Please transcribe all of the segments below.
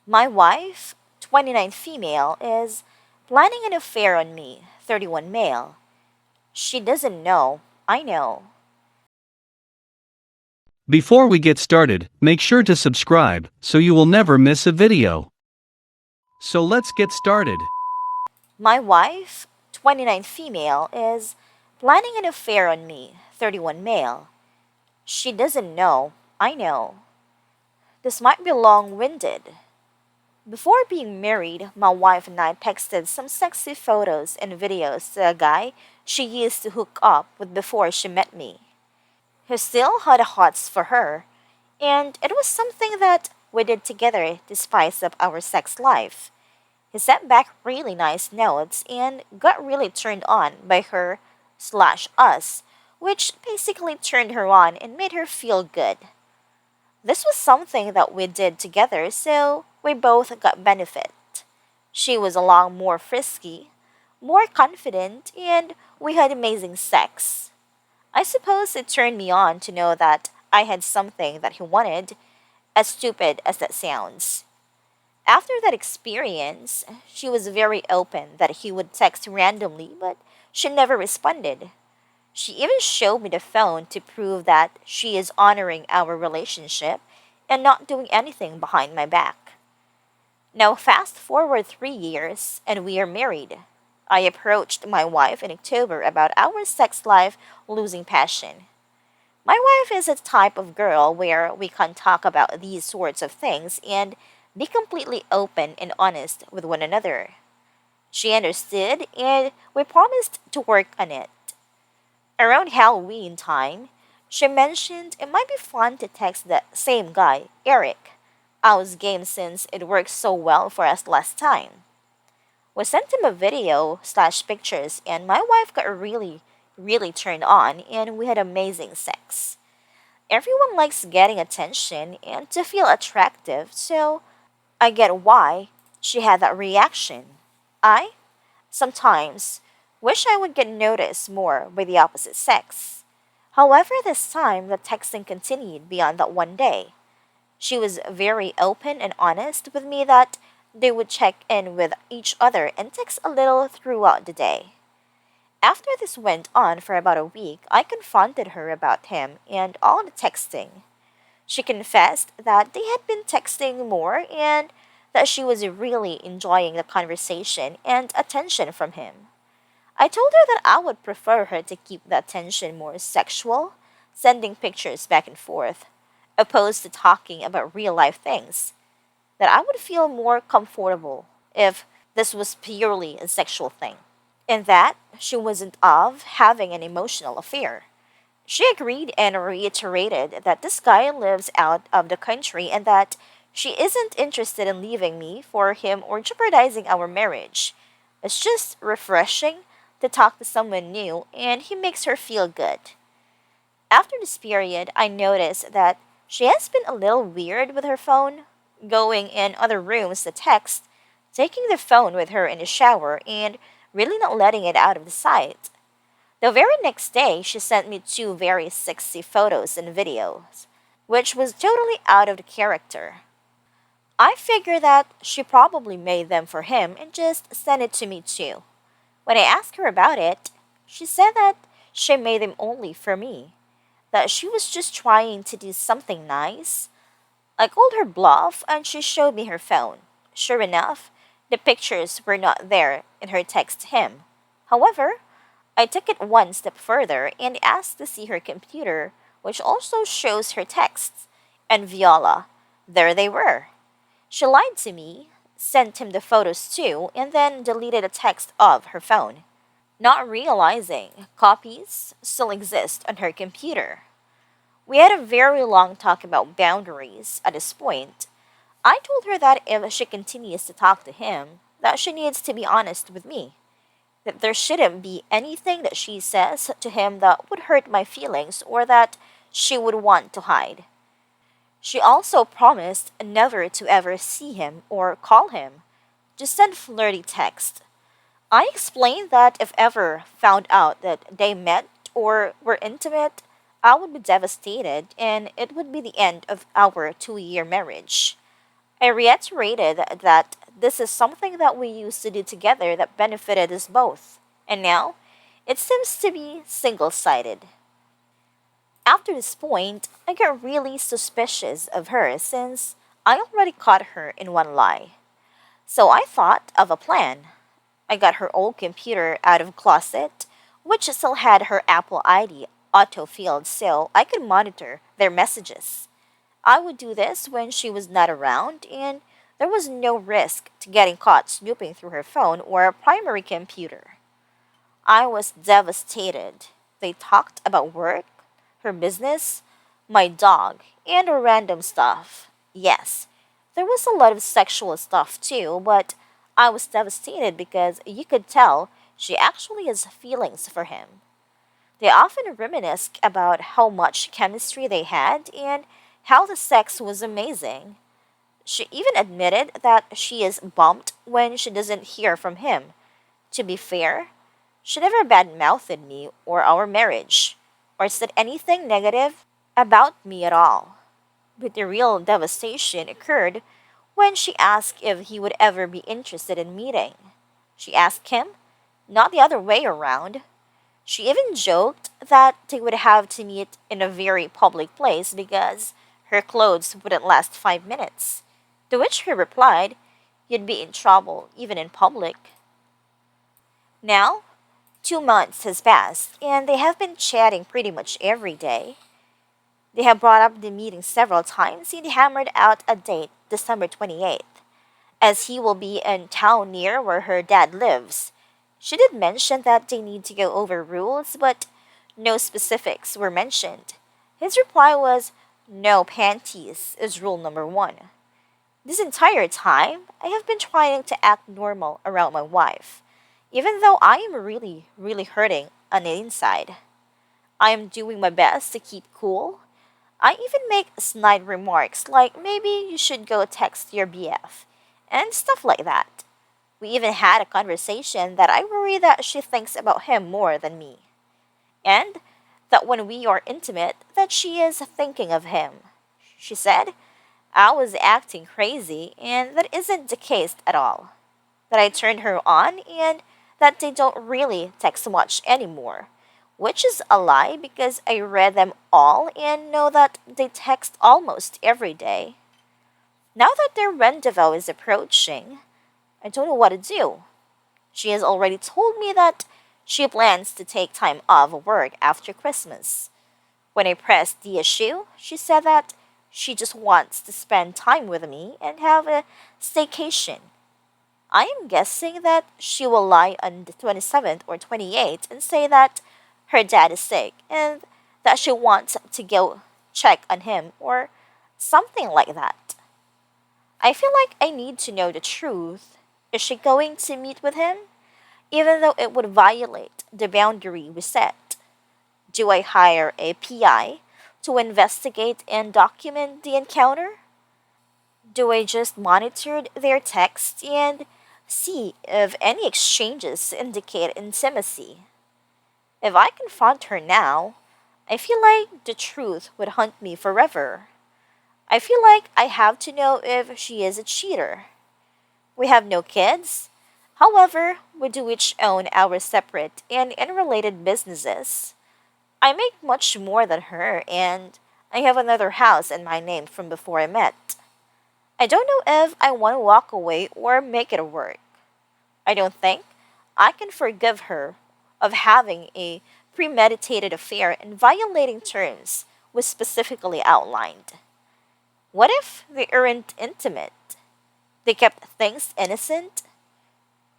My wife, 29 female, is planning an affair on me, 31 male. She doesn't know. I know. Before we get started, make sure to subscribe so you will never miss a video. So let's get started. My wife, 29 female, is planning an affair on me, 31 male. She doesn't know. I know. This might be long winded. Before being married, my wife and I texted some sexy photos and videos to a guy she used to hook up with before she met me. He still had a hots for her, and it was something that we did together to spice up our sex life. He sent back really nice notes and got really turned on by her/us, which basically turned her on and made her feel good. This was something that we did together, so we both got benefit. She was a lot more frisky, more confident, and we had amazing sex. I suppose it turned me on to know that I had something that he wanted, as stupid as that sounds. After that experience, she was very open that he would text randomly, but she never responded. She even showed me the phone to prove that she is honoring our relationship and not doing anything behind my back. Now, fast forward 3 years, and we are married. I approached my wife in October about our sex life losing passion. My wife is a type of girl where we can talk about these sorts of things and be completely open and honest with one another. She understood, and we promised to work on it. Around Halloween time, she mentioned it might be fun to text the same guy, Eric. I was game since it worked so well for us last time. We sent him a video/slash pictures, and my wife got really turned on, and we had amazing sex. Everyone likes getting attention and to feel attractive, so I get why she had that reaction. I, sometimes, wish I would get noticed more by the opposite sex. However, this time the texting continued beyond that one day. She was very open and honest with me that they would check in with each other and text a little throughout the day. After this went on for about a week, I confronted her about him and all the texting. She confessed that they had been texting more and that she was really enjoying the conversation and attention from him. I told her that I would prefer her to keep the attention more sexual, sending pictures back and forth, opposed to talking about real life things, that I would feel more comfortable if this was purely a sexual thing, and that she wasn't of having an emotional affair. She agreed and reiterated that this guy lives out of the country and that she isn't interested in leaving me for him or jeopardizing our marriage. It's just refreshing to talk to someone new and he makes her feel good. After this period, I noticed that she has been a little weird with her phone, going in other rooms to text, taking the phone with her in the shower, and really not letting it out of the sight. The very next day, she sent me two very sexy photos and videos, which was totally out of the character. I figure that she probably made them for him and just sent it to me too. When I asked her about it, she said that she made them only for me, that she was just trying to do something nice. I called her bluff and she showed me her phone. Sure enough, the pictures were not there in her text to him. However, I took it one step further and asked to see her computer, which also shows her texts, and voila, there they were. She lied to me, sent him the photos too, and then deleted a text of her phone, not realizing copies still exist on her computer. We had a very long talk about boundaries at this point. I told her that if she continues to talk to him, that she needs to be honest with me, that there shouldn't be anything that she says to him that would hurt my feelings or that she would want to hide. She also promised never to ever see him or call him, just send flirty text. I explained that if ever found out that they met or were intimate, I would be devastated and it would be the end of our 2 year marriage. I reiterated that this is something that we used to do together that benefited us both, and now it seems to be single sided. After this point, I got really suspicious of her since I already caught her in one lie. So I thought of a plan. I got her old computer out of the closet, which still had her Apple ID auto-filled so I could monitor their messages. I would do this when she was not around, and there was no risk to getting caught snooping through her phone or a primary computer. I was devastated. They talked about work, her business, my dog, and random stuff. Yes, there was a lot of sexual stuff too, but I was devastated because you could tell she actually has feelings for him. They often reminisce about how much chemistry they had and how the sex was amazing. She even admitted that she is bummed when she doesn't hear from him. To be fair, she never bad-mouthed me or our marriage, or said anything negative about me at all. But the real devastation occurred when she asked if he would ever be interested in meeting. She asked him, not the other way around. She even joked that they would have to meet in a very public place because her clothes wouldn't last 5 minutes. To which he replied, you'd be in trouble even in public. Now, 2 months has passed, and they have been chatting pretty much every day. They have brought up the meeting several times and hammered out a date, December 28th, as he will be in town near where her dad lives. She did mention that they need to go over rules, but no specifics were mentioned. His reply was, no panties is rule number one. This entire time, I have been trying to act normal around my wife, even though I am really, really hurting on the inside. I am doing my best to keep cool. I even make snide remarks like maybe you should go text your BF and stuff like that. We even had a conversation that I worry that she thinks about him more than me, and that when we are intimate that she is thinking of him. She said I was acting crazy and that isn't the case at all. That I turned her on and that they don't really text much anymore, which is a lie because I read them all and know that they text almost every day. Now that their rendezvous is approaching, I don't know what to do. She has already told me that she plans to take time off work after Christmas. When I pressed the issue, she said that she just wants to spend time with me and have a staycation. I am guessing that she will lie on the 27th or 28th and say that her dad is sick and that she wants to go check on him or something like that. I feel like I need to know the truth. Is she going to meet with him? Even though it would violate the boundary we set. Do I hire a PI to investigate and document the encounter? Do I just monitor their texts and see if any exchanges indicate intimacy? If I confront her now, I feel like the truth would haunt me forever. I feel like I have to know if she is a cheater. We have no kids. However, we do each own our separate and unrelated businesses. I make much more than her, and I have another house in my name from before I met. I don't know if I want to walk away or make it work. I don't think I can forgive her of having a premeditated affair and violating terms we specifically outlined. What if they aren't intimate? They kept things innocent?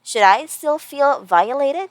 Should I still feel violated?